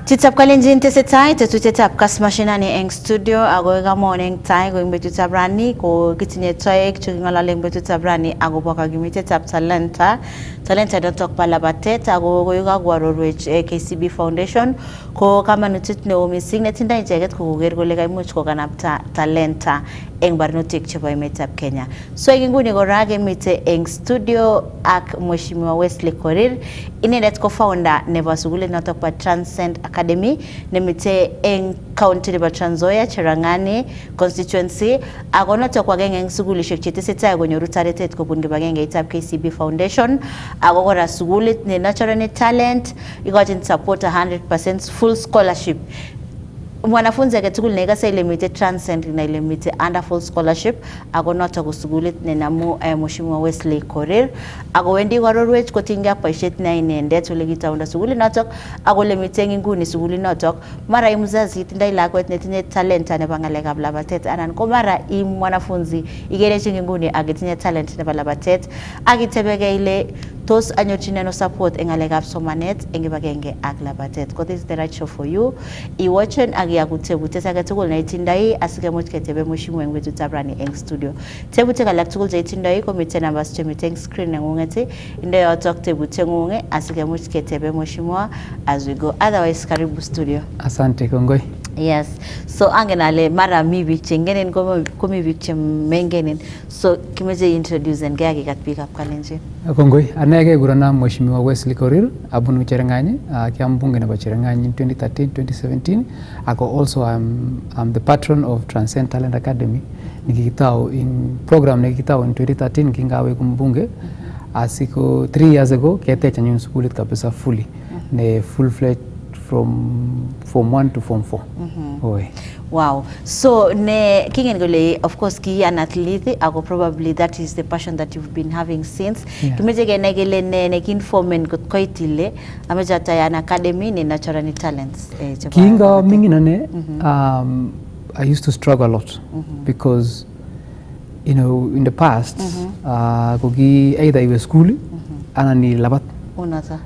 Chitab kalenjin tesetai tetutietab Kass Mashinani eng studio ako kamon eng tai ko eng betutab rani ko kitinye toek cheking'olole eng betutab rani akobo kakimitetab talanta notok bo labatet ako ko kakoarorwech KCB Foundation ko kamanutiet neo mising netindoi icheket ko koker kole kaimuch kokanapta talenta eng barnotik chebo emetab Kenya. So eng nguni kora kemite eng studio ak Mheshimiwa Wesley Korir, inendet ko founder nebo sukulit notok bo Transcend Academy nemite eng county nebo Trans Nzoia, Cherangani constituency, ako notok ko agenge eng sukulishek chetesetai konyoru taretet kobun kibagengeitab KCB Foundation, ako kora sukulit ne nurtureni talent, ikochin support 100% full scholarship. Mwanafunzi agetugul nekase ile mite Transcend na ile mite under full scholarship ako notok ko sukulit nenamu Mheshimiwa Wesley Korir ako wendi kwarorwech kotinygei ak boisiet na inendet ole kitaunda sukulit notok ako ole mite nguni sukulit notok. Mara mzazi tindoi lakwet netinye talenta nebo ng'alekab labatet anan ko mara mwanafunzi igere chingi nguni agetinye talent nebo labatet akitebege ile tos anyorchinen support eng ng'alekab somanet eng kibagenge ak labatet. Ko this is the right show for you. Iwatchen ak yakutebutiet age tugul neitindoi asikemuch ketebe mheshimiwa eng betutab rani eng studio. Tebutiet alak tugul cheitindoi komite numbers chemite eng screen neng'ung'et, inde yotok tebutieng'ung asikemuch ketebe mheshimiwa as we go. Otherwise, karibu studio. Asante kongoi. Yes. So angen ale mara mi biik chengenen komi biik chemengenen. So kimeche introduce en gea kikat biikab Kalenjin. Kongoi, anege kurana Mheshimiwa Wesley Korir abunu Cherangani, kiam mbunge nebo Cherangani in 2013-2017. Ako also I'm the patron of Transcend Talent Academy. Nikikitao in program nikikitao in 2013 kingawe kumbunge. Asiko 3 years ago ketech anyun sukulit kabisa fully. Ne full fledged from Form 1 to Form 4. Oi. Wow. So ne kingen gole of course ki an athlete ako probably that is the passion that you've been having since. Kimeje gene gele ne kinformen kot koitile amejata an academy ne natural talents. Kinga minginane I used to struggle a lot because you know in the past kogi either you were school anani labat.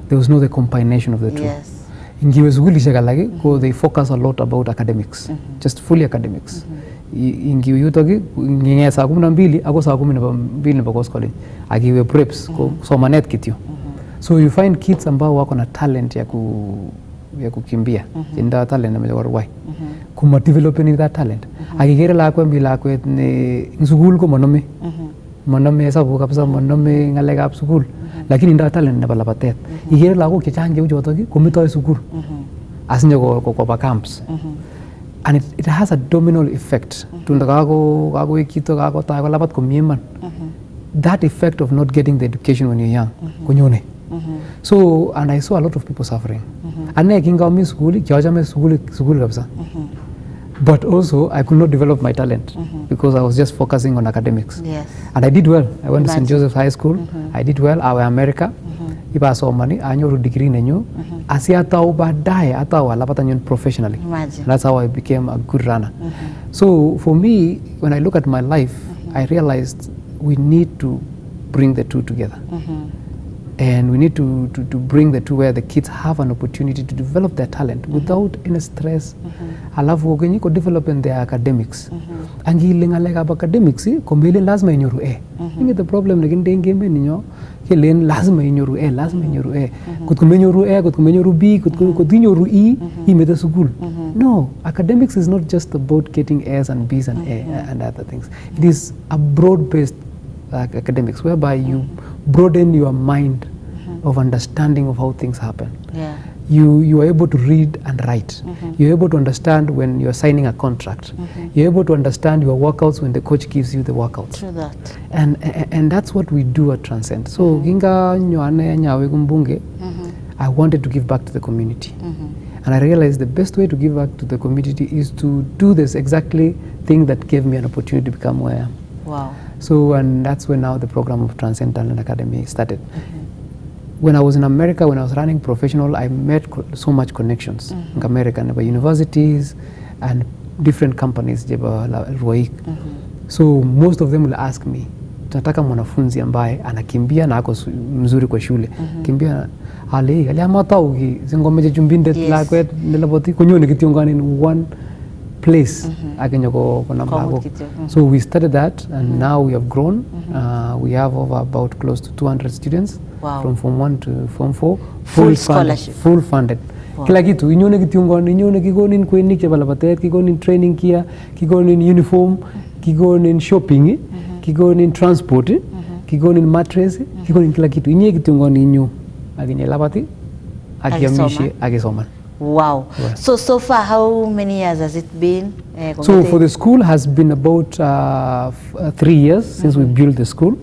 There was no the combination of the two. Yes. Ingiwe sukulishek alake ko they focus a lot about academics, just fully academics. Ingiwe yutoki nginge saa 12 ako saa 12 nebo college agiwe preps ko somanet kityo. So you find kids ambao wako na talent ya kukimbia, inda talent na why kuma developing that talent. Agigere lakwet ne sukul ko manome sabu kabisa manome ngalekab sukul. Lakini inda talent nebo labatet. Igere lagok chechang cheu chotok kometoi sukul. Asinye kwa camps. And it has a domino effect. Tunda kako ekito kako tayo labat komie man. That effect of not getting the education when you're young konyone. So and I saw a lot of people suffering. Ane kinga mi skuli kiachame skuli kabisa. But also I could not develop my talent because I was just focusing on academics. Yes. And I did well. I went to St. Joseph's High School. I did well. I was in America. Iba so mani anyoru degree nenyu. Asi atau badai atau alapata nyon professionally. Imagine. That's how I became a good runner. So for me, when I look at my life, I realized we need to bring the two together. And we need to bring the two where the kids have an opportunity to develop their talent without any stress. Alafu wagenyi ko develop in their academics. Angi lengalega academics kombele lazima inyoru A. Inge the problem naginde ngeme ninyo kelen lazima inyoru A. Kutkumenyoru A, kutkumenyoru B, kutkunyoru E, imete school. No, academics is not just about getting A's and B's and A and other things. It is a broad-based academics whereby you broaden your mind of understanding of how things happen. Yeah. You are able to read and write. You're able to understand when you're signing a contract. You're able to understand your workouts when the coach gives you the workouts. True that. And that's what we do at Transcend. So ginga nyoane nyawe kumbunge, I wanted to give back to the community. And I realized the best way to give back to the community is to do this exactly thing that gave me an opportunity to become where I am. Wow. So, and that's when now the program of Transcend Talent Academy started. When I was in America, when I was running professional, I met so much connections in America, about universities and different companies. So most of them will ask me, tunataka mwanafunzi ambaye anakimbia na ako mzuri kwa shule. Kimbia ali amata ugi zingomeje jumbinde la kwet nelaboti kunyoni kitiongan in one place agenya ko nambago. So we started that, and now we have grown. We have over about close to 200 students from Form 1 to Form 4, full scholarship, full funded. Kila kitu inyone kitiongan, inyone kigonin kwenik chebala batet, kigonin training kia, kigonin uniform, kigonin shopping, kigonin transport, kigonin mattress, kigonin kila kitu. Inye kitiongan inyo agenya labati agiamishe agisoman. Wow. Yeah. So far, how many years has it been? So for the school has been about 3 years since we built the school.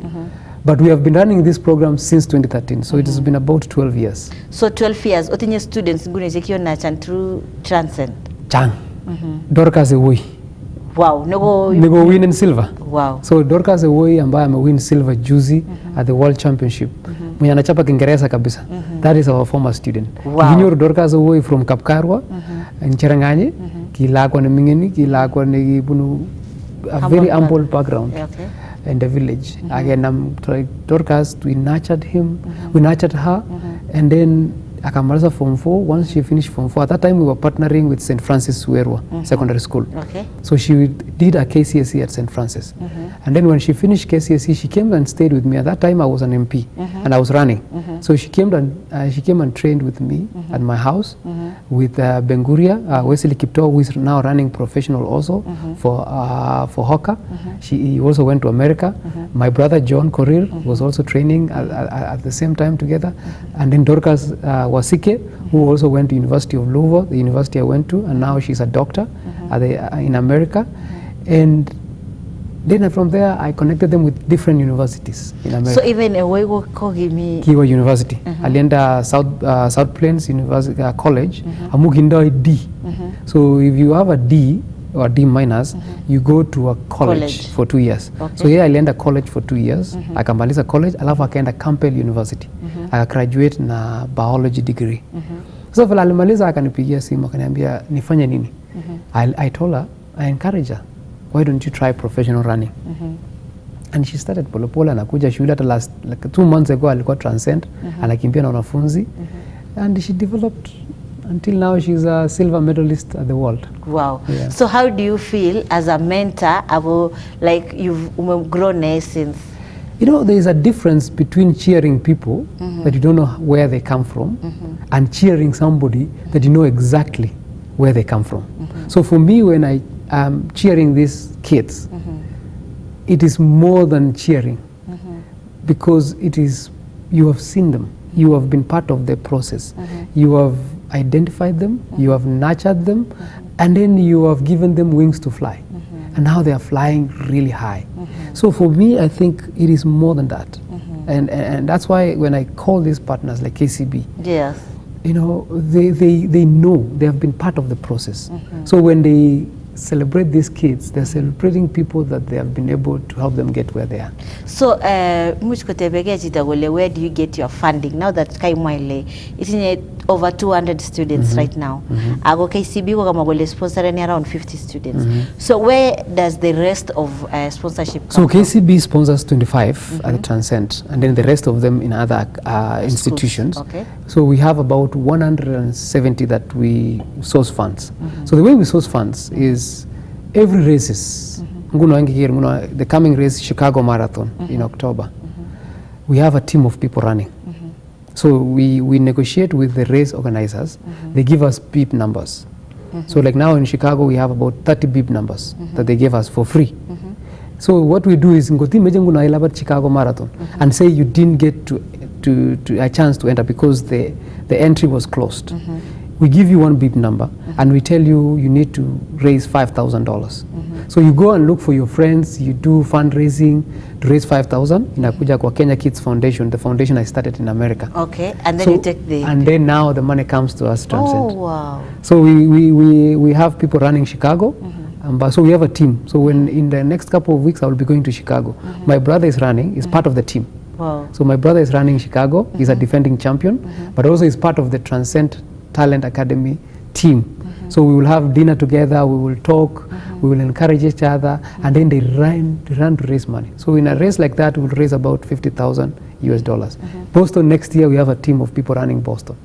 But we have been running this program since 2013. So it has been about 12 years. So 12 years, what in your students ngune na through transcend? Chang. Dorcas Ewoi. Wow. Nego win in silver. Wow. So Dorcas Ewoi ambaye win silver juzi at the World Championship. Mwenye anachapa Kiingereza kabisa. That is our former student. Wow. Junior Dorcas Ewoi from Kapkarwa, Ncheranganye, kilakwa na mingeni, kilakwa na bunu a very humble background. Okay. In the village. Again, Dorcas, we nurtured him, we nurtured her, and then akamaliza Form 4. Once she finished Form 4, at that time we were partnering with St. Francis Suerwa Secondary School. Okay. So she did a KCSE at St. Francis. And then when she finished KCSE, she came and stayed with me. At that time I was an MP and I was running. So she came and trained with me at my house with Benguria, Wesley Kipto, who is now running professional also for Hoka. He also went to America. My brother John Korir was also training at the same time together. And then Dorcas Wasike, who also went to University of Louisville, the university I went to, and now she's a doctor in America. And then from there, I connected them with different universities in America. So even Kiwa University, alienda South Plains University College, amuginda D. So if you have a D or D minus, you go to a college for 2 years. Okay. So here alienda college for 2 years. Akamaliza college, alafu akaenda Campbell University. Graduate na biology degree. So vile alimaliza akanipigia simu akaniambia nifanye nini? I told her, I encourage her, why don't you try professional running? And she started polepole, anakuja shule hata last like 2 months ago alikuwa transcend, anakimbia na wanafunzi, and she developed until now she's a silver medalist at the world. Wow. Yeah. So how do you feel as a mentor about like you've grown since? You know, there is a difference between cheering people that you don't know where they come from and cheering somebody that you know exactly where they come from. So for me, when I am cheering these kids, it is more than cheering because it is, you have seen them, you have been part of the process, you have identified them, you have nurtured them, and then you have given them wings to fly. And now they are flying really high. So for me, I think it is more than that. And that's why when I call these partners like KCB, yes, you know, they know, they have been part of the process. So when they celebrate these kids, they're celebrating people that they have been able to help them get where they are. So, where do you get your funding? Now that Kaimwale, it's over 200 students right now. Ago KCB wagamagole sponsor around 50 students. So where does the rest of sponsorship come So KCB from? sponsors 25 at the Transcend, and then the rest of them in other institutions. Okay. So we have about 170 that we source funds. So the way we source funds is every races. The coming race, Chicago Marathon in October. We have a team of people running. So we negotiate with the race organizers. They give us bib numbers. So like now in Chicago, we have about 30 bib numbers that they give us for free. So what we do is Chicago Marathon and say you didn't get to a chance to enter because the entry was closed. We give you one bib number and we tell you you need to raise $5,000. So you go and look for your friends, you do fundraising to raise 5,000 inakuja kwa Kenya Kids Foundation, the foundation I started in America. Okay, and then you take the... And then now the money comes to us. Transcend. Oh, wow. So we have people running Chicago. So we have a team. So when in the next couple of weeks I will be going to Chicago. My brother is running, is part of the team. Wow. So my brother is running Chicago, he's a defending champion, but also is part of the Transcend Talent Academy team. So we will have dinner together, we will talk, we will encourage each other, and then they run to raise money. So in a race like that, we'll raise about $50,000. Boston, next year we have a team of people running Boston.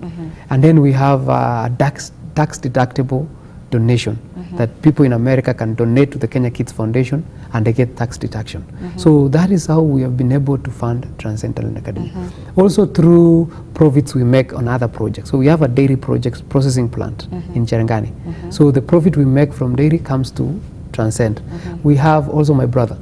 And then we have a tax deductible donation that people in America can donate to the Kenya Kids Foundation, and they get tax deduction. So that is how we have been able to fund Transcend Talent Academy. Also through profits we make on other projects. So we have a dairy project processing plant in Cherangani. So the profit we make from dairy comes to Transcend. We have also my brother.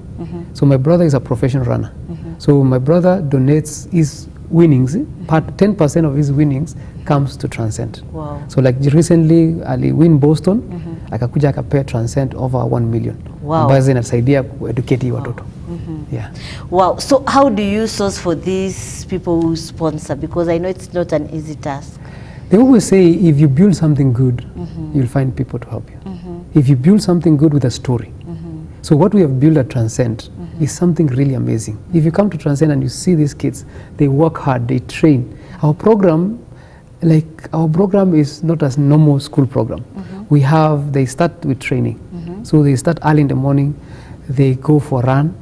So my brother is a professional runner. So my brother donates his winnings, 10% of his winnings comes to Transcend. Wow. So like recently Ali win Boston, akakuja akapea Transcend over 1 million. Wow. Ambazo zinasaidia kueducate watoto. Yeah. Wow. So how do you source for these people who sponsor? Because I know it's not an easy task. They always say if you build something good, you'll find people to help you. If you build something good with a story. So what we have built at Transcend is something really amazing. If you come to Transcend and you see these kids, they work hard, they train. Our program is not a normal school program. They start with training. So they start early in the morning, they go for a run,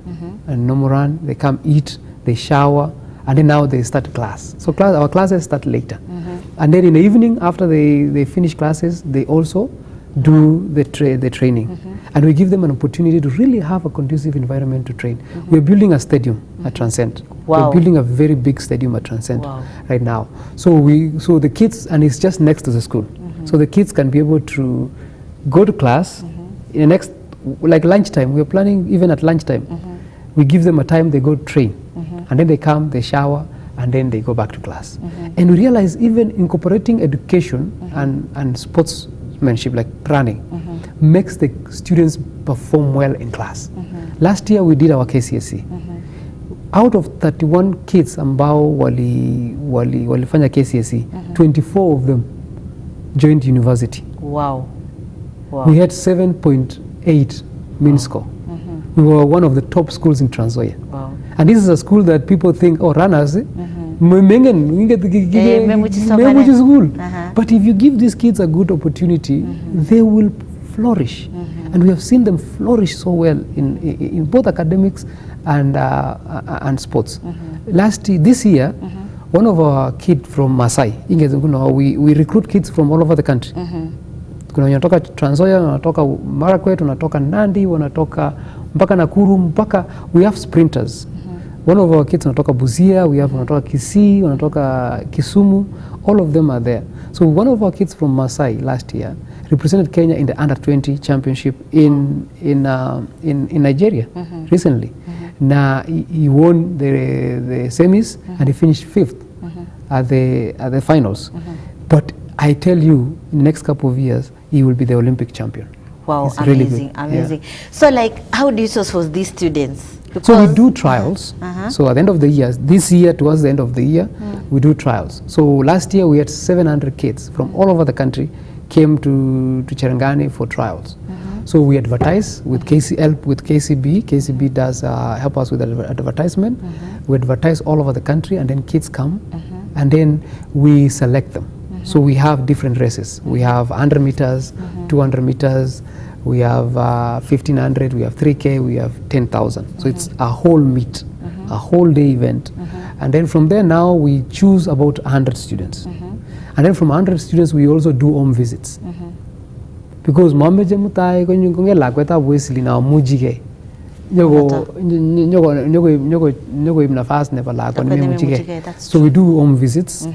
a normal run, they come eat, they shower, and then now they start class. So our classes start later. And then in the evening, after they finish classes, they also do the training. And we give them an opportunity to really have a conducive environment to train. We're building a stadium at Transcend. Wow. We're building a very big stadium at Transcend right now. So the kids, and it's just next to the school. So the kids can be able to go to class in the next, like lunchtime, we're planning even at lunchtime. We give them a time, they go train. And then they come, they shower, and then they go back to class. And we realize even incorporating education and sportsmanship, like running, makes the students perform well in class. Last year we did our KCSE. Out of 31 kids ambao walifanya KCSE, 24 of them joined university. Wow. We had 7.8 mean score. We were one of the top schools in Trans Nzoia. Wow. And this is a school that people think, oh, runners, school. But if you give these kids a good opportunity, they will flourish. And we have seen them flourish so well in both academics and sports. This year, one of our kids from Masai, we recruit kids from all over the country. Kuna wanatoka Trans Nzoia, wanatoka Marakwet, wanatoka Nandi, wanatoka mpaka Nakuru, mpaka we have sprinters. One of our kids wanatoka Busia, we have wanatoka Kisii, wanatoka Kisumu, all of them are there. So one of our kids from Masai last year represented Kenya in the under-20 championship in Nigeria recently. Now he won the semis and he finished 5th at the finals. But I tell you, in the next couple of years, he will be the Olympic champion. Wow, it's amazing, really amazing. Yeah. So like, how do you source for these students? Because so we do trials. So at the end of the year, this year, towards the end of the year, we do trials. So last year we had 700 kids from all over the country came to Cherangani for trials. So we advertise with KCB. KCB does help us with advertisement. We advertise all over the country, and then kids come, and then we select them. So we have different races. We have 100 meters, 200 meters, we have 1500, we have 3K, we have 10,000. So it's a whole meet, a whole day event. And then from there now we choose about 100 students. And then from 100 students we also do home visits. Because mameje mutai konye lakweta wesili na mujige. So we do home visits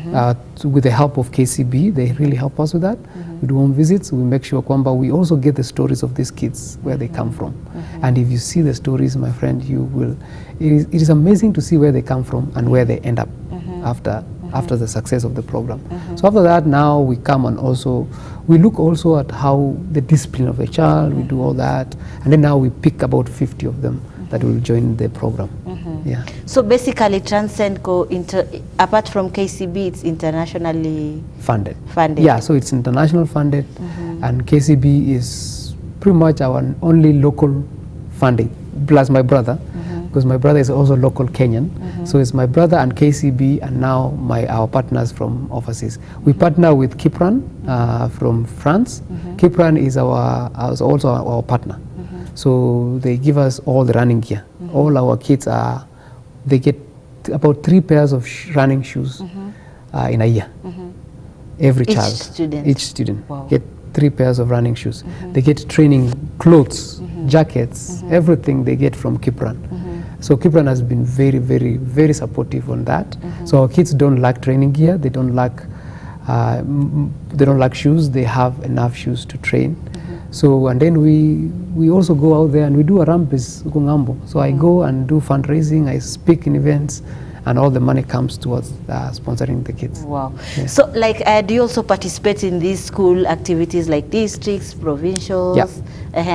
with the help of KCB. They really help us with that. We do home visits. We make sure kwamba we also get the stories of these kids, where they come from. And if you see the stories, my friend, you will. It is amazing to see where they come from and where they end up after the success of the program. So after that, now we come and also we look also at how the discipline of the child. We do all that, and then now we pick about 50 of them that will join the program. Yeah. So basically, Transcend apart from KCB, it's internationally funded. Yeah, so it's international funded, and KCB is pretty much our only local funding. Plus my brother, because my brother is also local Kenyan. So it's my brother and KCB, and now our partners from overseas. We partner with Kipran from France. Kipran is also our partner. So they give us all the running gear. All our kids they get about 3 pairs of running shoes in a year. Every child. Each student. Wow. Get 3 pairs of running shoes. They get training clothes, jackets, everything they get from Kipran. So Kipran has been very, very, very supportive on that. So our kids don't lack training gear. They don't lack shoes. They have enough shoes to train. So, and then we also go out there and we do a rampes gungambo. So I go and do fundraising. I speak in events, and all the money comes towards sponsoring the kids. Wow. Yeah. So, like, do you also participate in these school activities like districts, provincials? Yeah.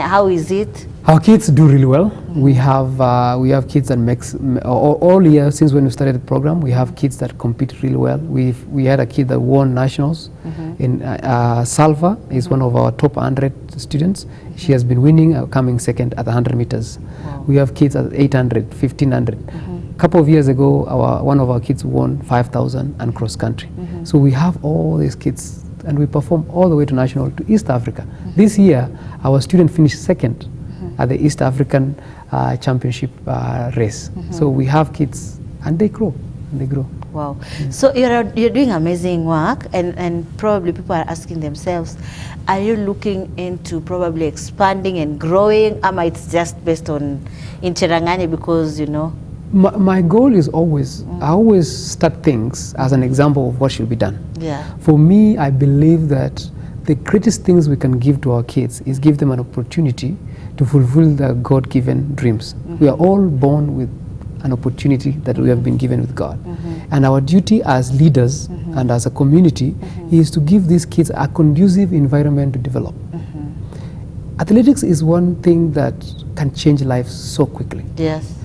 How is it? Our kids do really well. We have kids that makes all year since when we started the program. We have kids that compete really well. We had a kid that won nationals in Salva is one of our top 100 students. She has been winning, coming second at 100 meters. Wow. We have kids at 800, 1500. A couple of years ago, one of our kids won 5,000 and cross country. So we have all these kids, and we perform all the way to national to East Africa. This year, our student finished second at the East African Championship race. So we have kids, and they grow, Wow. So you're doing amazing work, and probably people are asking themselves, are you looking into probably expanding and growing, or it's just based on in Cherangani because, you know? My goal is always, I always start things as an example of what should be done. Yeah. For me, I believe that the greatest things we can give to our kids is give them an opportunity to fulfill their God-given dreams. We are all born with an opportunity that we have been given with God. And our duty as leaders and as a community is to give these kids a conducive environment to develop. Athletics is one thing that can change lives so quickly. Yes.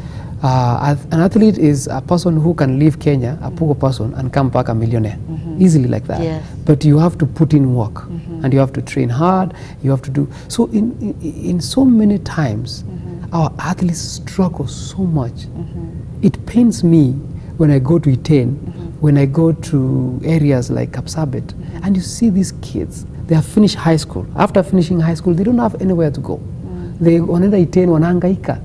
An athlete is a person who can leave Kenya, a poor person, and come back a millionaire, easily like that. Yes. But you have to put in work, and you have to train hard, you have to do. So in so many times, our athletes struggle so much. It pains me when I go to Iten, when I go to areas like Kapsabet, and you see these kids, they have finished high school. After finishing high school, they don't have anywhere to go. They wanaenda Iten, wanahangaika.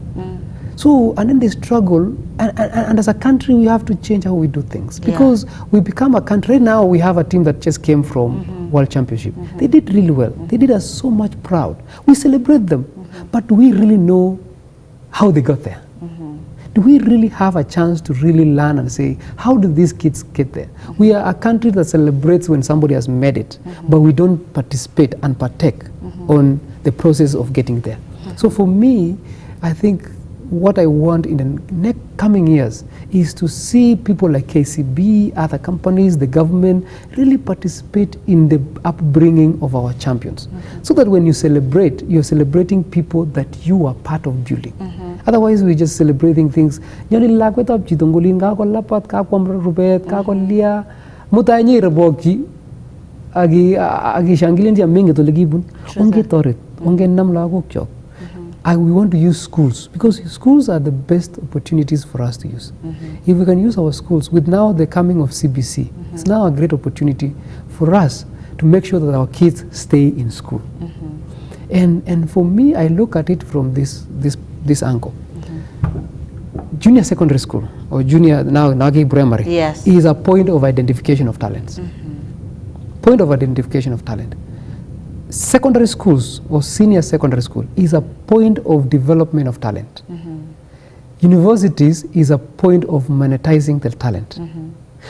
So, and then they struggle, and as a country, we have to change how we do things, because we become a country. Right now, we have a team that just came from World Championship. They did really well. They did us so much proud. We celebrate them, but do we really know how they got there? Do we really have a chance to really learn and say, how did these kids get there? We are a country that celebrates when somebody has made it, but we don't participate and partake on the process of getting there. So for me, I think what I want in the next coming years is to see people like KCB, other companies, the government, really participate in the upbringing of our champions. So that when you celebrate, you're celebrating people that you are part of building. Otherwise, we're just celebrating things. We want to use schools, because schools are the best opportunities for us to use. If we can use our schools, with now the coming of CBC, it's now a great opportunity for us to make sure that our kids stay in school. And for me, I look at it from this angle. Junior secondary school, or junior, now Nagi primary, is a point of identification of talents. Point of identification of talent. Secondary schools or senior secondary school is a point of development of talent. Universities is a point of monetizing the talent.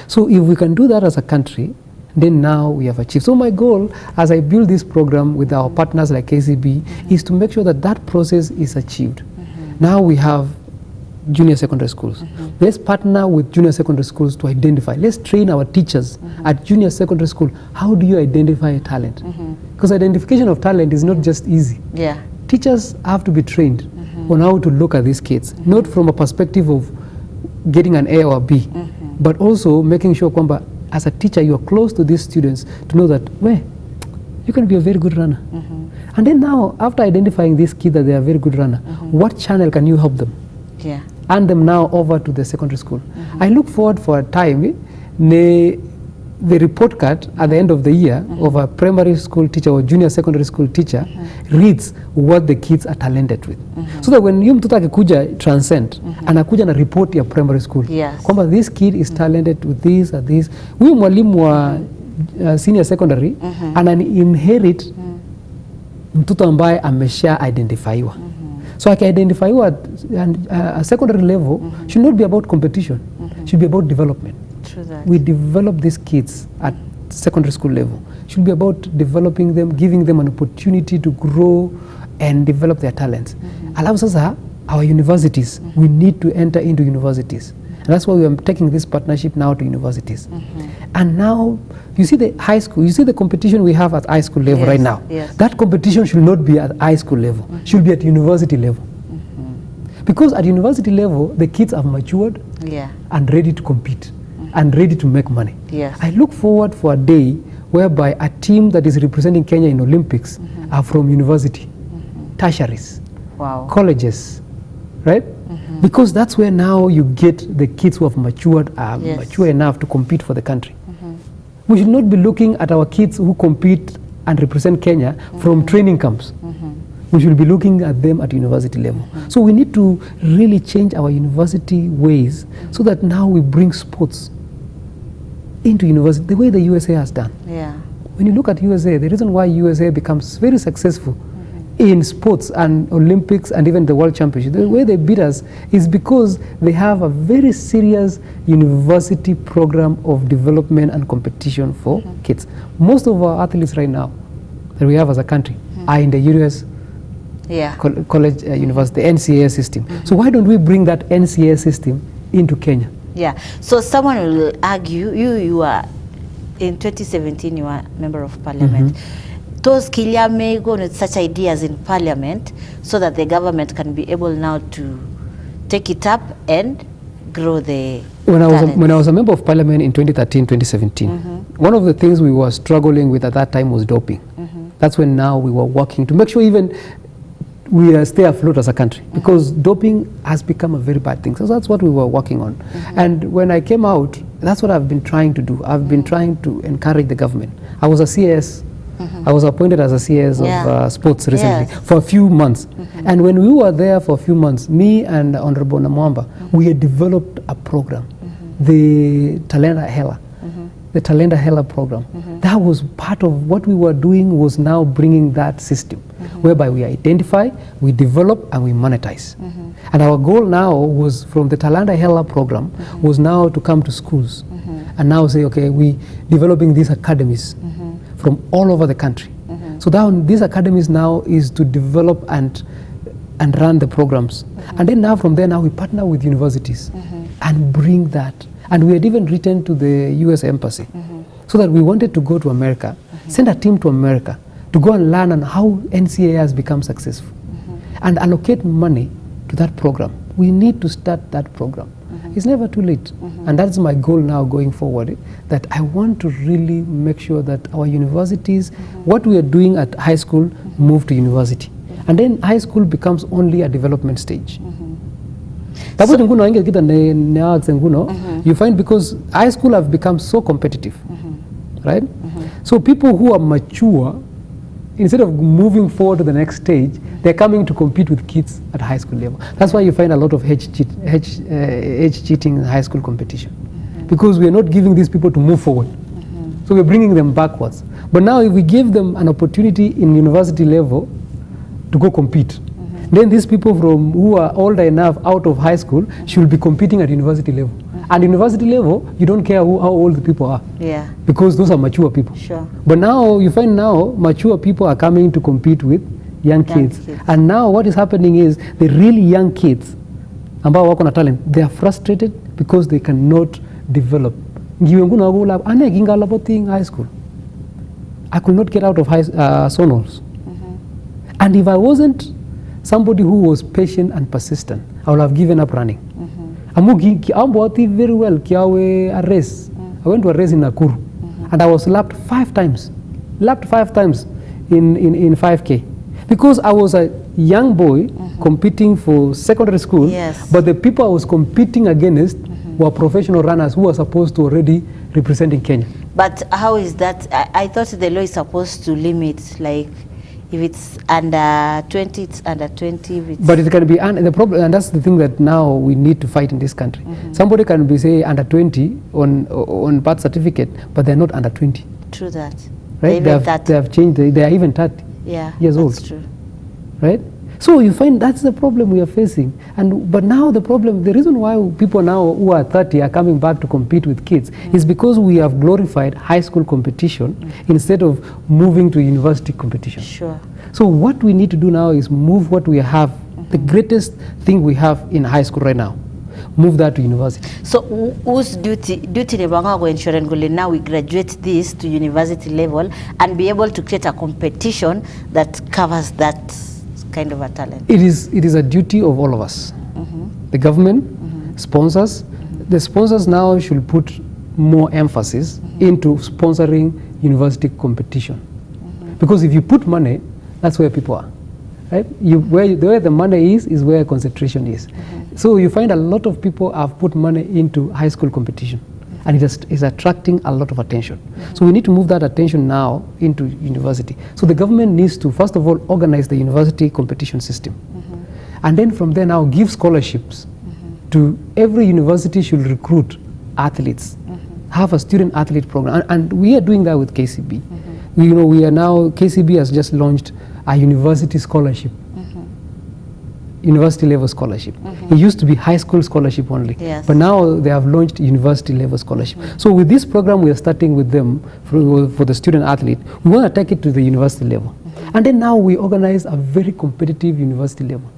So if we can do that as a country, then now we have achieved. So my goal as I build this program with our partners like KCB is to make sure that that process is achieved. Now we have junior secondary schools. Let's partner with junior secondary schools to identify. Let's train our teachers at junior secondary school. How do you identify a talent? Because identification of talent is not just easy. Teachers have to be trained on how to look at these kids, not from a perspective of getting an A or a B, but also making sure kwamba as a teacher you are close to these students to know that, well, you can be a very good runner. And then now, after identifying these kids that they are very good runner, what channel can you help them? And them now over to the secondary school. I look forward for a time the report card at the end of the year of a primary school teacher or junior secondary school teacher reads what the kids are talented with. So that when you mtoto akikuja transcend, anakuja na report ya primary school. Yes. Kwamba this kid is talented with this and this. Huyu mwalimu wa senior secondary inherit mtoto ambaye amesha identifiwa. So aki-identifiwa at secondary level should not be about competition, should be about development. True that. We develop these kids at secondary school level. Should be about developing them, giving them an opportunity to grow and develop their talents. Alafu sasa, our universities, we need to enter into universities. And that's why we are taking this partnership now to universities. And now, you see the high school, you see the competition we have at high school level right now. Yes. That competition should not be at high school level, should be at university level. Because at university level, the kids have matured and ready to compete and ready to make money. Yes. I look forward for a day whereby a team that is representing Kenya in Olympics are from university, tertiaries, colleges, right? Because that's where now you get the kids who have matured, mature enough to compete for the country. We should not be looking at our kids who compete and represent Kenya from training camps. We should be looking at them at university level. So we need to really change our university ways so that now we bring sports into university the way the USA has done. When you look at USA, the reason why USA becomes very successful in sports and Olympics and even the World Championship, the way they beat us is because they have a very serious university program of development and competition for kids. Most of our athletes right now that we have as a country are in the US college, university, NCAA system. So why don't we bring that NCAA system into Kenya? So someone will argue, you are, in 2017, you are member of parliament. Those Kilia may go with such ideas in parliament so that the government can be able now to take it up and grow the when I was a member of parliament in 2013, 2017, one of the things we were struggling with at that time was doping. That's when now we were working to make sure even we stay afloat as a country, because doping has become a very bad thing. So that's what we were working on. And when I came out, that's what I've been trying to do. I've been trying to encourage the government. I was a CS. I was appointed as a CS of sports recently for a few months. And when we were there for a few months, me and Honorable Namwamba, we had developed a program, the Talenta Hela. The Talenta Hela program. That was part of what we were doing, was now bringing that system whereby we identify, we develop, and we monetize. And our goal now was, from the Talenta Hela program, was now to come to schools and now say, okay, we developing these academies from all over the country. So down these academies now is to develop and run the programs. And then now from there now we partner with universities and bring that. And we had even written to the US Embassy so that we wanted to go to America, send a team to America to go and learn on how NCAA has become successful and allocate money to that program. We need to start that program. It's never too late. And that's my goal now going forward, that I want to really make sure that our universities, what we are doing at high school, move to university. And then high school becomes only a development stage. You find, because high school have become so competitive, right? So people who are mature, instead of moving forward to the next stage, they're coming to compete with kids at high school level. That's why you find a lot of age cheating in high school competition, because we are not giving these people to move forward. So we're bringing them backwards. But now if we give them an opportunity in university level to go compete, then these people from who are older enough out of high school should be competing at university level. And university level, you don't care how old the people are. Because those are mature people. But now you find now mature people are coming to compete with young kids. And now what is happening is the really young kids, ambao wako na talent, they are frustrated because they cannot develop. High school. I could not get out of sonals. And if I wasn't somebody who was patient and persistent, I would have given up running. I'm very well. A race. I went to a race in Nakuru, and I was lapped 5 times. Lapped 5 times in 5K, because I was a young boy competing for secondary school. But the people I was competing against were professional runners who were supposed to already representing Kenya. But how is that? I thought the law is supposed to limit, like, if it's under 20, it's under 20. If it's But it can be, and the problem, and that's the thing that now we need to fight in this country. Somebody can be, say, under 20 on birth certificate, but they're not under 20. True that. Right? They have changed, they are even 30 years old. That's true. Right? So you find that's the problem we are facing. But now the reason why people now who are 30 are coming back to compete with kids is because we have glorified high school competition instead of moving to university competition. Sure. So what we need to do now is move what we have, the greatest thing we have in high school right now, move that to university. So whose duty go ensure now we graduate this to university level and be able to create a competition that covers that kind of a talent? It is a duty of all of us. The government, sponsors. The sponsors now should put more emphasis into sponsoring university competition. Because if you put money, that's where people are. Right? Where the money is where concentration is. So you find a lot of people have put money into high school competition. And it is attracting a lot of attention. So we need to move that attention now into university. So the government needs to, first of all, organize the university competition system. And then from there now give scholarships to every university should recruit athletes, have a student athlete program. And we are doing that with KCB. KCB has just launched a university scholarship. University level scholarship. It used to be high school scholarship only, but now they have launched university level scholarship. So with this program we are starting with them for the student athlete. We want to take it to the university level, and then now we organize a very competitive university level,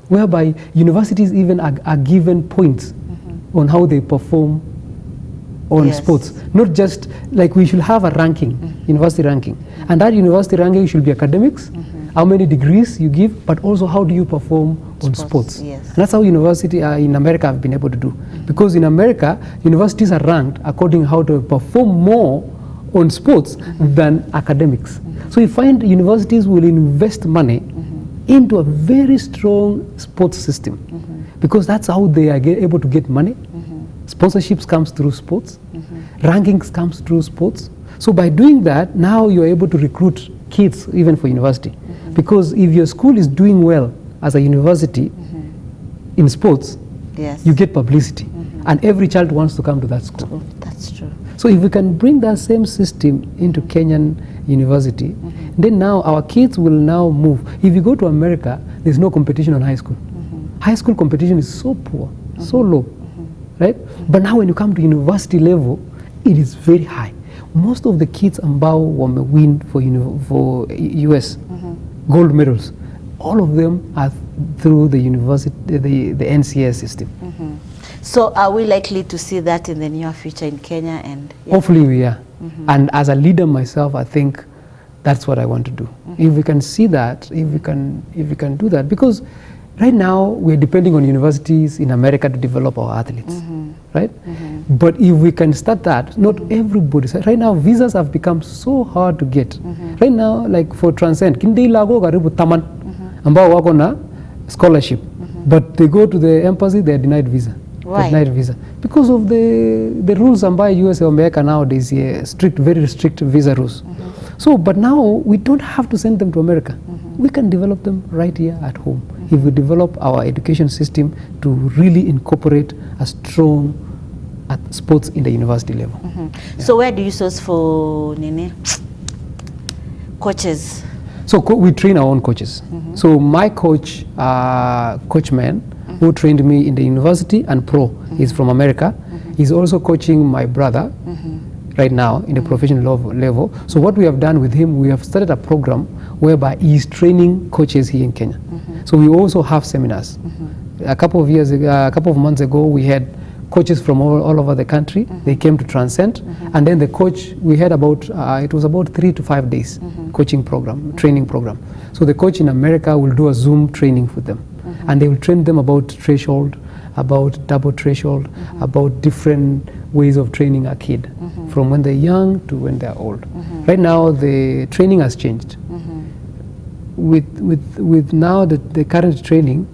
whereby universities even are given points on how they perform on sports. Not just like we should have a ranking, university ranking, and that university ranking should be academics, how many degrees you give, but also how do you perform on sports. And that's how university in America have been able to do. Because in America, universities are ranked according to how to perform more on sports than academics. So you find universities will invest money into a very strong sports system, because that's how they are able to get money. Sponsorships comes through sports, rankings comes through sports. So by doing that, now you're able to recruit kids even for university. Because if your school is doing well as a university in sports, you get publicity. And every child wants to come to that school. That's true. So if we can bring that same system into Kenyan university, then now our kids will now move. If you go to America, there's no competition on high school. High school competition is so poor, so low, right? But now when you come to university level, it is very high. Most of the kids ambao win for US gold medals, all of them are through the university, the NCS system. So are we likely to see that in the near future in Kenya? And hopefully we are. And as a leader myself, I think that's what I want to do. If we can see that, if we can do that, because right now we're depending on universities in America to develop our athletes, right? But if we can start that, not everybody. Right now, visas have become so hard to get. Right now, like for Transcend, Kindi Lago karibu taman, ambao wako na scholarship, but they go to the embassy, they are denied visa. Why? Denied visa because of the rules ambayo US wameweka nowadays, very strict visa rules. So, but now we don't have to send them to America. We can develop them right here at home if we develop our education system to really incorporate a strong sports in the university level. So where do you source for coaches? So we train our own coaches. So my coach, coachman, who trained me in the university and pro, is from America. He's also coaching my brother right now in the professional level. So what we have done with him, we have started a program whereby he's training coaches here in Kenya. So we also have seminars. A couple of months ago, we had coaches from all over the country. They came to Transcend, and then the coach, we had it was about 3 to 5 days coaching program, training program. So the coach in America will do a Zoom training with them, and they will train them about threshold, about double threshold, about different ways of training a kid from when they're young to when they're old. Right now, the training has changed. With now the current training,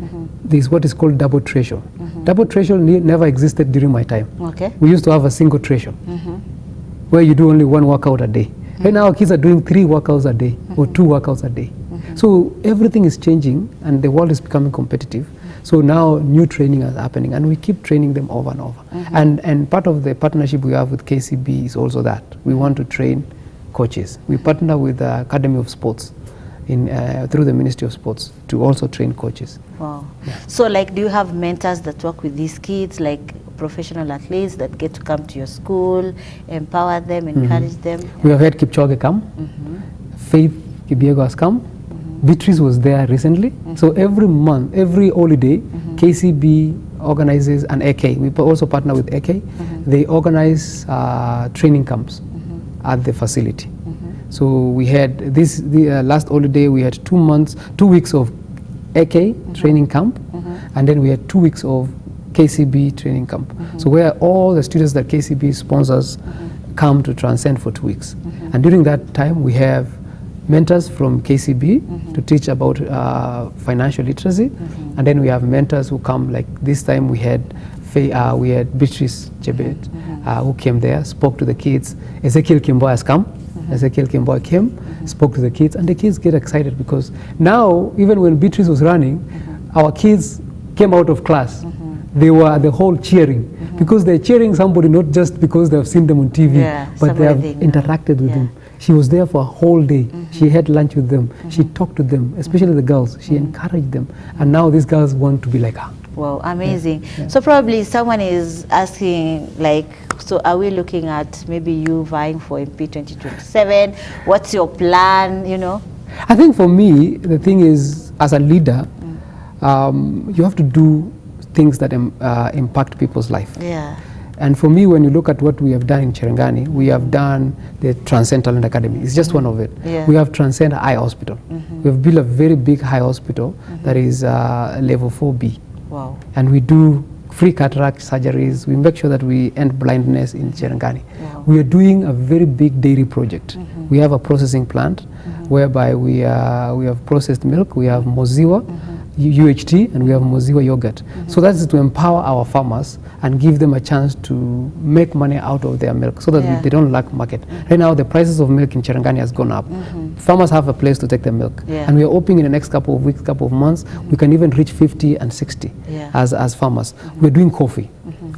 there's what is called double threshold. Double threshold never existed during my time. Okay. We used to have a single threshold. where you do only one workout a day. Right now, our kids are doing 3 workouts a day or 2 workouts a day. So everything is changing, and the world is becoming competitive. So now new training is happening, and we keep training them over and over. And part of the partnership we have with KCB is also that we want to train coaches. We partner with the Academy of Sports through the Ministry of Sports to also train coaches. Wow. So like, do you have mentors that work with these kids, like professional athletes that get to come to your school, empower them, encourage them? We have had Kipchoge come, Faith Kipyegon has come, Beatrice was there recently. So every month, every holiday, KCB organizes an AK. We also partner with AK. They organize training camps at the facility. So we had the last holiday, we had 2 weeks of AK training camp, and then we had 2 weeks of KCB training camp. So where all the students that KCB sponsors come to Transcend for 2 weeks. And during that time, we have mentors from KCB to teach about financial literacy, and then we have mentors who come, like this time we had Beatrice Chebet who came there, spoke to the kids. Ezekiel Kimboy has come. Ezekiel Kimboy came, spoke to the kids, and the kids get excited because now, even when Beatrice was running, our kids came out of class. They were the whole cheering because they're cheering somebody not just because they have seen them on TV, but they have interacted with them. She was there for a whole day. She had lunch with them. She talked to them, especially the girls. She encouraged them. And now these girls want to be like her. Wow, amazing. So probably someone is asking, like, so are we looking at maybe you vying for MP 2027? What's your plan, you know? I think for me, the thing is, as a leader, you have to do things that impact people's life. Yeah. And for me, when you look at what we have done in Cherangani, we have done the Transcend Talent Academy. It's just one of it. Yeah. We have Transcend Eye Hospital. We have built a very big eye hospital that is level 4B. Wow. And we do free cataract surgeries. We make sure that we end blindness in Cherangani. Wow. We are doing a very big dairy project. We have a processing plant whereby we have processed milk. We have Moziwa, UHT, and we have Moziwa yogurt. So that's to empower our farmers and give them a chance to make money out of their milk so that they don't lack market. Right now, the prices of milk in Cherangani has gone up. Farmers have a place to take their milk. And we are hoping in the next couple of weeks, couple of months, we can even reach 50 and 60 as farmers. We're doing coffee.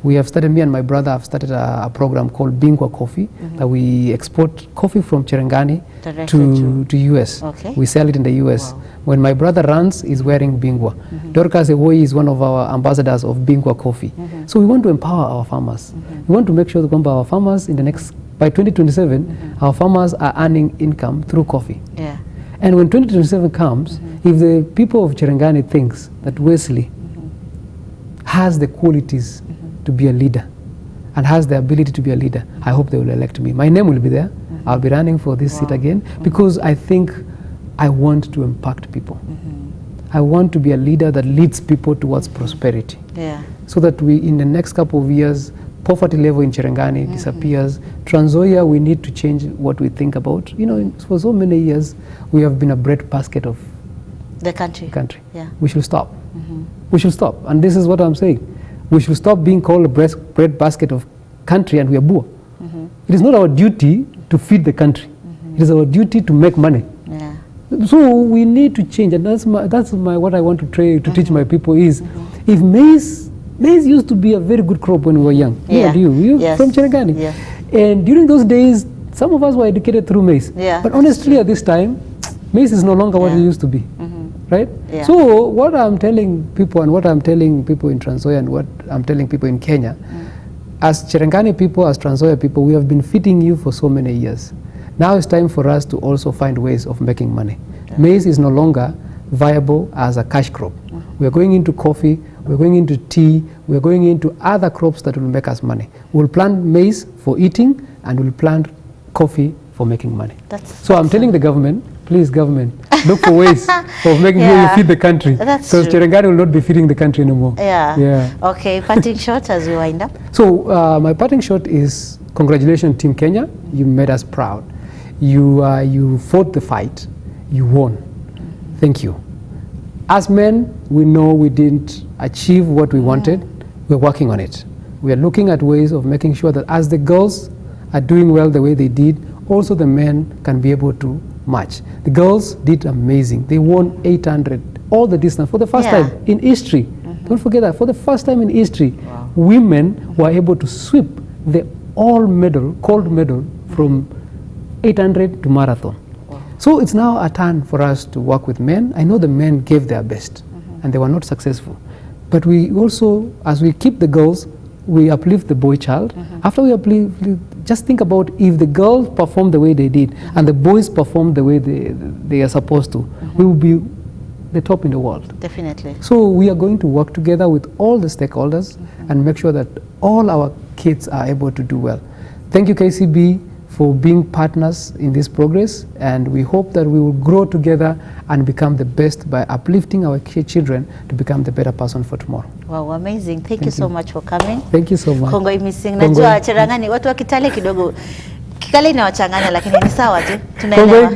We have started, me and my brother have started a program called Bingwa Coffee, that we export coffee from Cherangani to US. Okay. We sell it in the US. Wow. When my brother runs, he's wearing Bingwa. Dorcas Ewoi is one of our ambassadors of Bingwa Coffee. So we want to empower our farmers. We want to make sure that our farmers by 2027, our farmers are earning income through coffee. Yeah. And when 2027 comes, if the people of Cherangani thinks that Wesley has the qualities to be a leader and has the ability to be a leader, I hope they will elect me. My name will be there. I'll be running for this seat again because I think I want to impact people. I want to be a leader that leads people towards prosperity. Yeah. So that in the next couple of years, poverty level in Cherangani disappears. Trans Nzoia, we need to change what we think about. You know, for so many years, we have been a breadbasket of the country. Yeah. We should stop. We should stop. And this is what I'm saying. We should stop being called a breadbasket of country and we are poor. It is not our duty to feed the country. It is our duty to make money. Yeah. So we need to change, and that's what I want to teach my people is, if maize used to be a very good crop when we were young. Yeah. You from Cherangani. Yeah. And during those days, some of us were educated through maize. Yeah, but honestly, at this time, maize is no longer what it used to be. Right? Yeah. So what I'm telling people and what I'm telling people in Trans Nzoia and what I'm telling people in Kenya, as Cherangani people, as Trans Nzoia people, we have been feeding you for so many years. Now it's time for us to also find ways of making money. Yeah. Maize is no longer viable as a cash crop. We are going into coffee, we're going into tea, we're going into other crops that will make us money. We'll plant maize for eating and we'll plant coffee for making money. So I'm telling the government, please government, look for ways of making sure you feed the country. Because Cherangani will not be feeding the country anymore. Yeah. Okay, parting shot as we wind up. So my parting shot is, congratulations Team Kenya, you made us proud. You fought the fight, you won. Thank you. As men, we know we didn't achieve what we wanted. We're working on it. We are looking at ways of making sure that as the girls are doing well the way they did, also the men can be able to match. The girls did amazing. They won 800, all the distance for the first time in history. Don't forget that, for the first time in history, women were able to sweep the gold medal from 800 to marathon. So it's now a turn for us to work with men. I know the men gave their best and they were not successful. But we also, as we keep the girls, we uplift the boy child. After we uplift, just think about if the girls perform the way they did and the boys perform the way they are supposed to, we will be the top in the world. Definitely. So we are going to work together with all the stakeholders and make sure that all our kids are able to do well. Thank you, KCB, for being partners in this progress, and we hope that we will grow together and become the best by uplifting our children to become the better person for tomorrow. Wow, amazing. Thank you so much for coming. Thank you so much. Kongoi missing. Najua Cherangani watu wa Kitale kidogo Kikale inawachanganya lakini ni sawa tu. Tunaelewa.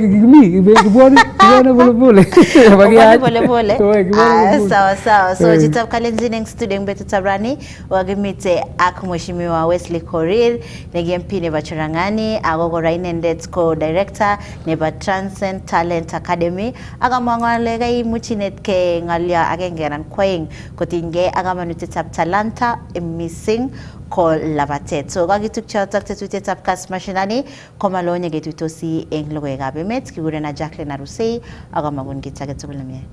Sawa. So jitab kalenzi student betu tabrani wagimite ak mheshimiwa Wesley Korir negi MP ne Cherangani agogo Rainendet co-director ne Transcend Talent Academy aga mangale gai muchinet ke ngalia agengeran kwaing kotinge aga manutitab talanta missing ko labatet. So gagituk chatak tetutetab Kass Mashinani komalonye getutosi eng logoy gabe met kigure na Jacqueline Arusei aga magun gitagetubulame.